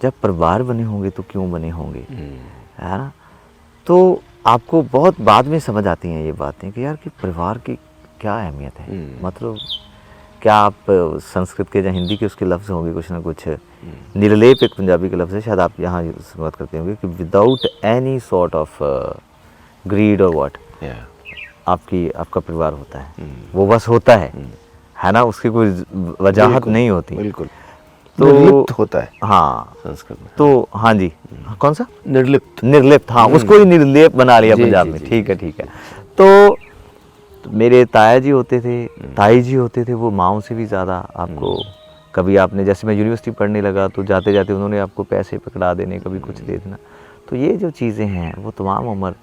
जब परिवार बने होंगे तो क्यों बने होंगे, है ना। तो आपको बहुत बाद में समझ आती हैं ये बातें कि यार कि परिवार की क्या अहमियत है। मतलब क्या आप संस्कृत के या हिंदी के उसके लफ्ज़ होंगे कुछ ना कुछ, निर्लेप एक पंजाबी का लफ्ज़ है, शायद आप यहाँ शुरुआत करते होंगे कि without any sort of greed और व्हाट, आपका परिवार होता है, वो बस होता है ना, उसकी कोई वजाहत नहीं होती। बिल्कुल, तो निर्लिप्त होता है हाँ संस्कृत में। तो हाँ जी, कौन सा निर्लिप्त, निर्लिप्त, हाँ उसको ही निर्लेप बना लिया पंजाब में। ठीक है ठीक है। तो मेरे ताया जी होते थे, ताई जी होते थे, वो माँओं से भी ज़्यादा आपको, कभी आपने, जैसे मैं यूनिवर्सिटी पढ़ने लगा तो जाते जाते उन्होंने आपको पैसे पकड़ा देने, कभी कुछ दे देना। तो ये जो चीज़ें हैं वो तमाम उम्र,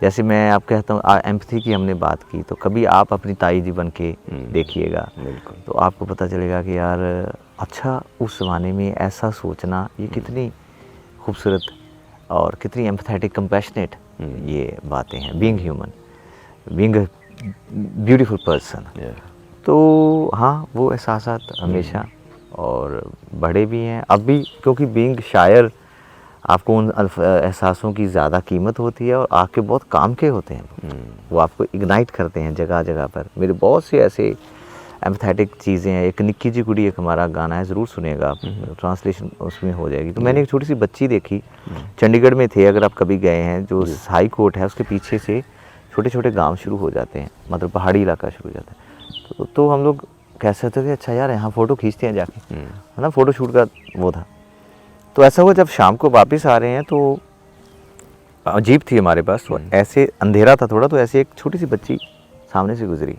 जैसे मैं आप कहता हूँ एम्पैथी की हमने बात की, तो कभी आप अपनी ताई जी बन के देखिएगा, तो आपको पता चलेगा कि यार अच्छा उस ज़माने में ऐसा सोचना ये कितनी खूबसूरत और कितनी एम्पैथेटिक कंपैशनेट ये बातें हैं, being human, being a beautiful person. तो हाँ वो एहसासात हमेशा और बड़े भी हैं अब भी, क्योंकि बीइंग शायर आपको उन एहसासों की ज़्यादा कीमत होती है और आपके बहुत काम के होते हैं, वो आपको इग्नाइट करते हैं जगह जगह पर। मेरे बहुत से ऐसे एम्पैथेटिक चीज़ें हैं। एक निक्की जी कुड़ी एक हमारा गाना है, ज़रूर सुनिएगा आप, ट्रांसलेशन उसमें हो जाएगी। तो मैंने एक छोटी सी बच्ची देखी, चंडीगढ़ में थे, अगर आप कभी गए हैं, जो हाई कोर्ट है उसके पीछे से छोटे छोटे गांव शुरू हो जाते हैं, मतलब पहाड़ी इलाका शुरू हो जाता है। तो हम लोग कैसे होते थे, अच्छा यार यहाँ फ़ोटो खींचते हैं जाके, है ना, फ़ोटो शूट का वो था। तो ऐसा हुआ जब शाम को वापस आ रहे हैं तो जीप थी हमारे पास, तो ऐसे अंधेरा था थोड़ा, तो ऐसे एक छोटी सी बच्ची सामने से गुजरी,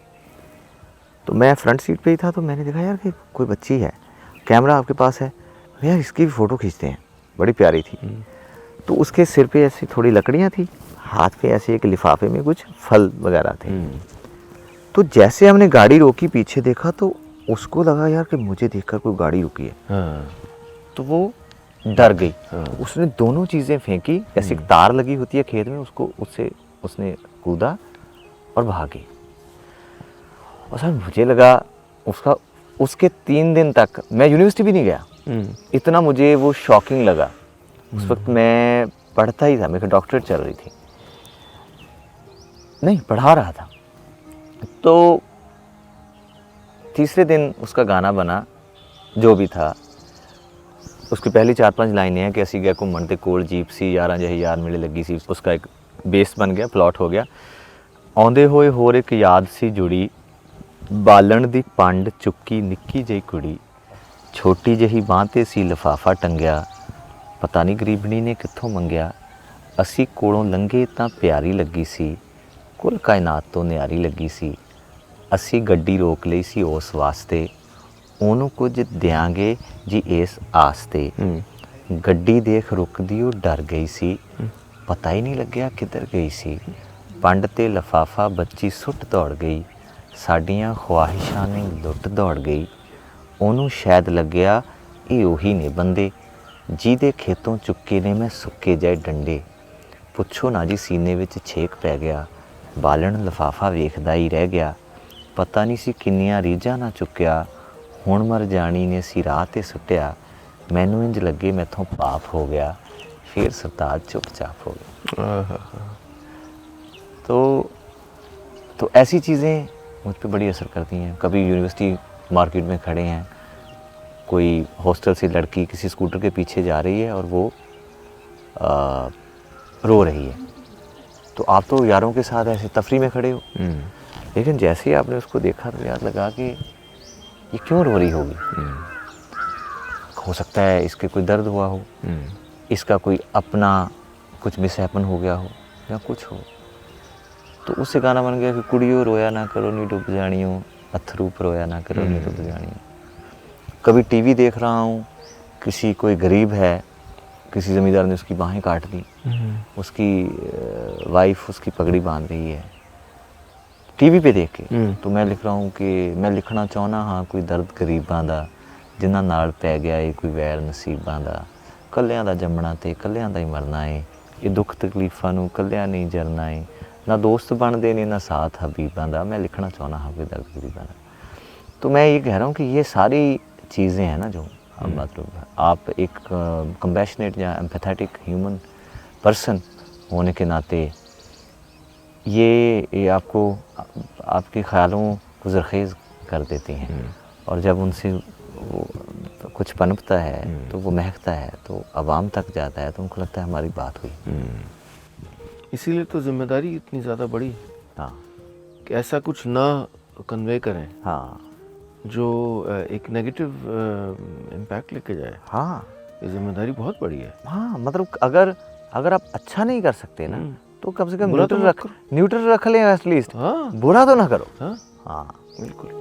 तो मैं फ्रंट सीट पे ही था, तो मैंने देखा यार कि कोई बच्ची है, कैमरा आपके पास है यार, इसकी भी फ़ोटो खींचते हैं, बड़ी प्यारी थी। तो उसके सिर पे ऐसी थोड़ी लकड़ियाँ थी, हाथ पे ऐसे एक लिफाफे में कुछ फल वगैरह थे। तो जैसे हमने गाड़ी रोकी, पीछे देखा तो उसको लगा यार कि मुझे देखकर कोई गाड़ी रुकी है। तो वो डर गई, उसने दोनों चीज़ें फेंकी, ऐसी एक तार लगी होती है खेत में, उसको उससे उसने कूदा और भागी। और सर मुझे लगा उसके 3 दिन तक मैं यूनिवर्सिटी भी नहीं गया, इतना मुझे वो शॉकिंग लगा। उस वक्त मैं पढ़ता ही था, मेरी डॉक्टरेट चल रही थी, नहीं पढ़ा रहा था। तो तीसरे दिन उसका गाना बना, जो भी था, उसकी पहली 4-5 लाइनें हैं कि असी गए घूमन ते कोल जीप सी, यारां जही यार मेले लगी सी। उसका एक बेस बन गया, प्लॉट हो गया। आउंदे होए होर एक याद सी जुड़ी, बालन दी पंड चुक्की निक्की जही कुड़ी, छोटी जही बांह ते सी लिफाफा टंगिया, पता नहीं गरीबनी ने कित्थों मंगिया, असी कोलों लंघे तां प्यारी लगी सी, कुल कायनात तो न्यारी लगी सी, असी गड्डी रोक लई सी उस वास्ते, ਉਹਨੂੰ ਕੁਝ ਦਿਆਂਗੇ ਜੀ ਇਸ ਆਸ ਤੇ, ਗੱਡੀ ਦੇਖ ਰੁਕਦੀ ਉਹ ਡਰ ਗਈ ਸੀ, ਪਤਾ ਹੀ ਨਹੀਂ ਲੱਗਿਆ ਕਿੱਧਰ ਗਈ ਸੀ, ਪੰਡ ਤੇ ਲਫਾਫਾ ਬੱਚੀ ਸੁੱਟ ਦੌੜ ਗਈ, ਸਾਡੀਆਂ ਖਵਾਹਿਸ਼ਾਂ ਨੂੰ ਲੁੱਟ ਦੌੜ ਗਈ, ਉਹਨੂੰ ਸ਼ਾਇਦ ਲੱਗਿਆ ਇਹ ਉਹੀ ਨੇ ਬੰਦੇ, ਜਿਹਦੇ ਖੇਤੋਂ ਚੁੱਕੇ ਨੇ ਮੈਂ ਸੁੱਕੇ ਜਿਹੇ ਡੰਡੇ, ਪੁੱਛੋ ਨਾ ਜੀ ਸੀਨੇ ਵਿੱਚ ਛੇਕ ਪੈ ਗਿਆ, ਬਾਲਣ ਲਫਾਫਾ ਵੇਖਦਾ ਹੀ ਰਹਿ ਗਿਆ, ਪਤਾ ਨਹੀਂ ਸੀ ਕਿੰਨੀਆਂ ਰੀਝਾਂ ਨਾ ਚੁੱਕਿਆ, ਹੁਣ ਮਰ ਜਾਣੀ ਨੇ ਸੀ ਰਾਹ 'ਤੇ ਸੁੱਟਿਆ, ਮੈਨੂੰ ਇੰਜ ਲੱਗੇ ਮੈਥੋਂ ਪਾਪ हो गया, फिर सरताज चुपचाप हो गया। तो ऐसी चीज़ें मुझ पे बड़ी असर करती हैं। कभी यूनिवर्सिटी मार्केट में खड़े हैं, कोई हॉस्टल से लड़की किसी स्कूटर के पीछे जा रही है और वो रो रही है, तो आप तो यारों के साथ ऐसे तफरी में खड़े हो, लेकिन जैसे ही आपने उसको देखा तो याद लगा कि ये क्यों रो रही होगी, हो सकता है इसके कोई दर्द हुआ हो, इसका कोई अपना कुछ मिसहैपन हो गया हो या कुछ हो। तो उससे गाना बन गया कि कुड़ियों रोया ना करो नी डूब जानियो, अथरू रोया ना करो नी डूब जानियो। कभी टीवी देख रहा हूँ, किसी कोई गरीब है, किसी ज़मींदार ने उसकी बाहें काट दी, उसकी वाइफ उसकी पगड़ी बांध रही है, टीवी पे देख के, तो मैं लिख रहा हूँ कि मैं लिखना चाहना हाँ कोई दर्द गरीबां दा, जिन्हां नाल पै गया है कोई वैर नसीबां दा, कल्लियां दा जम्मना ते कल्लियां दा ही मरना है, ये दुख तकलीफां नूं कल्लियां नहीं जरना है, ना दोस्त बनदे ने ना साथ हबीबां दा, मैं लिखना चाहना हाँ कोई दर्द गरीबां दा। तो मैं ये कह रहा हूँ कि ये सारी चीज़ें हैं ना जो मतलब आप एक कंपैशनेट या एम्पैथेटिक ह्यूमन पर्सन होने के नाते ये आपको आपके ख्यालों को ज़रख़ेज़ कर देती हैं, और जब उनसे वो कुछ पनपता है तो वो महकता है, तो आवाम तक जाता है, तो उनको लगता है हमारी बात हुई। इसीलिए तो जिम्मेदारी इतनी ज़्यादा बड़ी हाँ कि ऐसा कुछ ना कन्वे करें हाँ जो एक नेगेटिव इम्पैक्ट लेके जाए। हाँ ये जिम्मेदारी बहुत बड़ी है। हाँ, मतलब अगर आप अच्छा नहीं कर सकते ना, तो कम से कम बुरा तो मत न्यूट्रल रख लें एटलीस्ट। हाँ बुरा तो ना करो। हाँ हाँ बिल्कुल।